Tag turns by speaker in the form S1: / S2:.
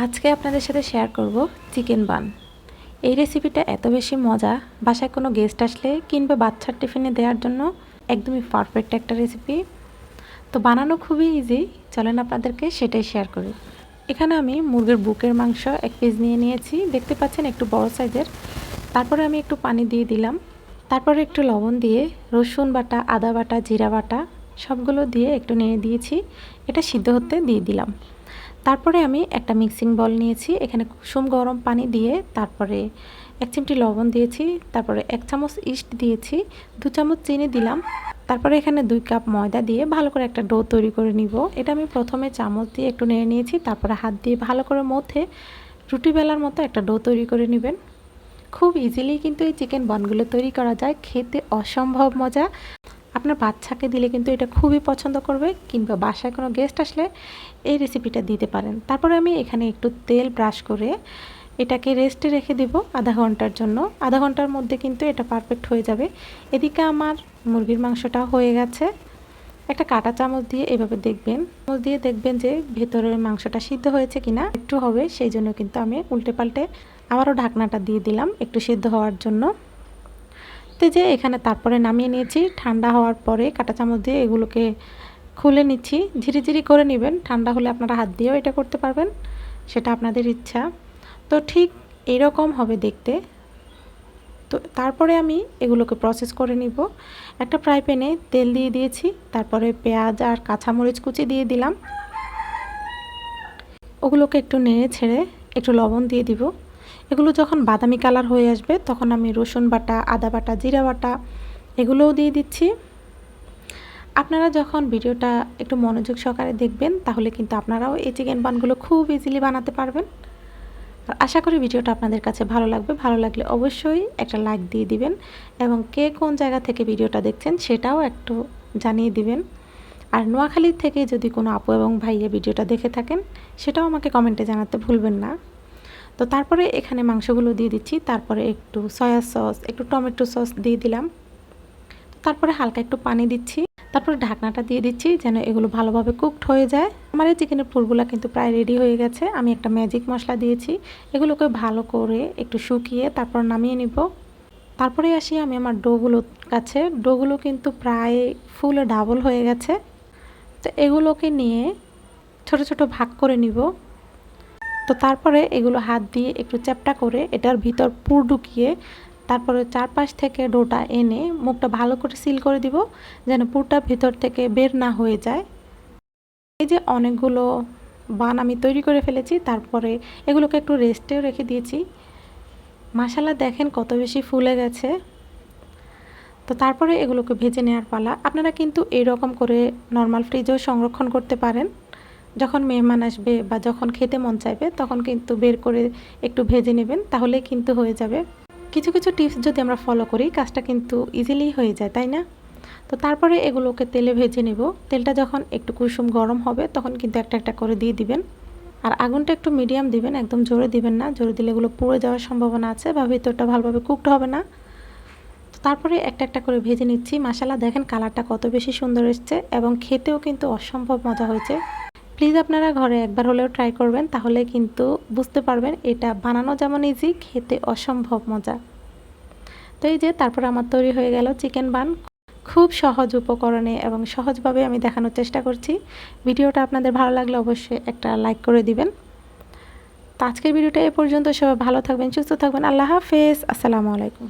S1: আজকে আপনাদের সাথে শেয়ার করব চিকেন বান। এই রেসিপিটা এত বেশি মজা, বাসায় কোনো গেস্ট আসলে কিংবা বাচ্চার টিফিনে দেওয়ার জন্য একদমই পারফেক্ট একটা রেসিপি। তো বানানো খুবই ইজি, চলেন আপনাদেরকে সেটাই শেয়ার করি। এখানে আমি মুরগির বুকের মাংস 1 পিস নিয়েছি, দেখতে পাচ্ছেন একটু বড় সাইজের। তারপরে আমি একটু পানি দিয়ে দিলাম, তারপরে একটু লবণ দিয়ে রসুন বাটা, আদা বাটা, জিরা বাটা সবগুলো দিয়ে একটু নেড়ে দিয়েছি। এটা সিদ্ধ হতে দিয়ে দিলাম। তারপরে আমি একটা মিক্সিং বল নিয়েছি, এখানে কুসুম গরম পানি দিয়ে তারপরে 1 চিমটি লবণ দিয়েছি, তারপরে 1 চামচ ইস্ট দিয়েছি, 2 চামচ চিনি দিলাম। তারপরে এখানে 2 কাপ ময়দা দিয়ে ভালো করে একটা ডো তৈরি করে নিব। এটা আমি প্রথমে চামচ দিয়ে একটু নেড়ে নিয়েছি, তারপরে হাত দিয়ে ভালো করে মধ্যে রুটি বেলার মতো একটা ডো তৈরি করে নেবেন। খুব ইজিলি কিন্তু এই চিকেন বনগুলো তৈরি করা যায়, খেতে অসম্ভব মজা। আপনার বাচ্চাকে দিলে কিন্তু এটা খুবই পছন্দ করবে, কিংবা বাসায় কোনো গেস্ট আসলে এই রেসিপিটা দিতে পারেন। তারপরে আমি এখানে একটু তেল ব্রাশ করে এটাকে রেস্টে রেখে দেব আধা ঘন্টার জন্য। আধা ঘন্টার মধ্যে কিন্তু এটা পারফেক্ট হয়ে যাবে। এদিকে আমার মুরগির মাংসটা হয়ে গেছে। একটা কাঁটা চামচ দিয়ে এভাবে দেখবেন যে ভেতরের মাংসটা সিদ্ধ হয়েছে কিনা। একটু হবে, সেই জন্য কিন্তু আমি উল্টে পাল্টে আবারও ঢাকনাটা দিয়ে দিলাম একটু সিদ্ধ হওয়ার জন্য। তো যে এখানে তারপরে নামিয়ে নিয়েছি। ঠান্ডা হওয়ার পরে কাঁটা চামচ দিয়ে এগুলোকে খুলে নিচ্ছি। ঝিরি ঝিরি করে নেবেন, ঠান্ডা হলে আপনারা হাত দিয়েও এটা করতে পারবেন, সেটা আপনাদের ইচ্ছা। তো ঠিক এরকম হবে দেখতে। তো তারপরে আমি এগুলোকে প্রসেস করে নিব। একটা ফ্রাই প্যানে তেল দিয়ে দিয়েছি, তারপরে পেঁয়াজ আর কাঁচামরিচ কুচি দিয়ে দিলাম। ওগুলোকে একটু নেড়ে ছেড়ে একটু লবণ দিয়ে দিব। এগুলো যখন বাদামি কালার হয়ে আসবে তখন আমি রসুন বাটা, আদা বাটা, জিরা বাটা এগুলোও দিয়ে দিচ্ছি। আপনারা যখন ভিডিওটা একটু মনোযোগ সহকারে দেখবেন তাহলে কিন্তু আপনারাও এই চিকেন বানগুলো খুব ইজিলি বানাতে পারবেন। আর আশা করি ভিডিওটা আপনাদের কাছে ভালো লাগবে। ভালো লাগলে অবশ্যই একটা লাইক দিয়ে দিবেন, এবং কে কোন জায়গা থেকে ভিডিওটা দেখছেন সেটাও একটু জানিয়ে দিবেন। আর নোয়াখালীর থেকে যদি কোনো আপু এবং ভাইয়া ভিডিওটা দেখে থাকেন সেটাও আমাকে কমেন্টে জানাতে ভুলবেন না। তো তারপরে এখানে মাংসগুলো দিয়ে দিচ্ছি, তারপরে একটু সয়া সস, একটু টমেটো সস দিয়ে দিলাম। তারপরে হালকা একটু পানি দিচ্ছি, তারপরে ঢাকনাটা দিয়ে দিচ্ছি যেন এগুলো ভালোভাবে কুকড হয়ে যায়। আমার এই চিকেনের পুরগুলো কিন্তু প্রায় রেডি হয়ে গেছে। আমি একটা ম্যাজিক মশলা দিয়েছি, এগুলোকে ভালো করে একটু শুকিয়ে তারপর নামিয়ে নিব। তারপরে আসি আমি আমার ডোগুলোর কাছে। ডোগুলো কিন্তু প্রায় ফুলে ডাবল হয়ে গেছে। তো এগুলোকে নিয়ে ছোট ছোট ভাগ করে নিব। তো তারপরে এগুলো হাত দিয়ে একটু চ্যাপটা করে এটার ভিতর পুর ঢুকিয়ে তারপরে চারপাশ থেকে ডোটা এনে মুখটা ভালো করে সিল করে দিব যেন পুরটা ভিতর থেকে বের না হয়ে যায়। এই যে অনেকগুলো বান আমি তৈরি করে ফেলেছি, তারপরে এগুলোকে একটু রেস্টেও রেখে দিয়েছি। মাশাআল্লাহ দেখেন কত বেশি ফুলে গেছে। তো তারপরে এগুলোকে ভেজে নেওয়ার পালা। আপনারা কিন্তু এরকম করে নর্মাল ফ্রিজেও সংরক্ষণ করতে পারেন। যখন মেহমান আসবে বা যখন খেতে মন চাইবে তখন কিন্তু বের করে একটু ভেজে নেবেন, তাহলেই কিন্তু হয়ে যাবে। কিছু কিছু টিপস যদি আমরা ফলো করি কাজটা কিন্তু ইজিলি হয়ে যায়, তাই না? তো তারপরে এগুলোকে তেলে ভেজে নেব। তেলটা যখন একটু কুসুম গরম হবে তখন কিন্তু একটা একটা করে দিয়ে দিবেন। আর আগুনটা একটু মিডিয়াম দিবেন, একদম জোরে দিবেন না, জোরে দিলে এগুলো পুড়ে যাওয়ার সম্ভাবনা আছে বা ভিতরটা ভালোভাবে কুকড হবে না। তো তারপরে একটা একটা করে ভেজে নিচ্ছি। মাশাআল্লাহ দেখেন কালারটা কত বেশি সুন্দর এসছে, এবং খেতেও কিন্তু অসম্ভব মজা হয়েছে। প্লিজ আপনারা ঘরে একবার হলেও ট্রাই করবেন, তাহলে কিন্তু বুঝতে পারবেন এটা বানানো যেমন ইজি, খেতে অসম্ভব মজা। তো এই যে তারপর আমার তৈরি হয়ে গেল চিকেন বান। খুব সহজ উপকরণে এবং সহজভাবে আমি দেখানোর চেষ্টা করছি। ভিডিওটা আপনাদের ভালো লাগলে অবশ্যই একটা লাইক করে দিবেন। তো আজকের ভিডিওটা এ পর্যন্ত। সবাই ভালো থাকবেন, সুস্থ থাকবেন। আল্লাহ হাফেজ, আসসালামু আলাইকুম।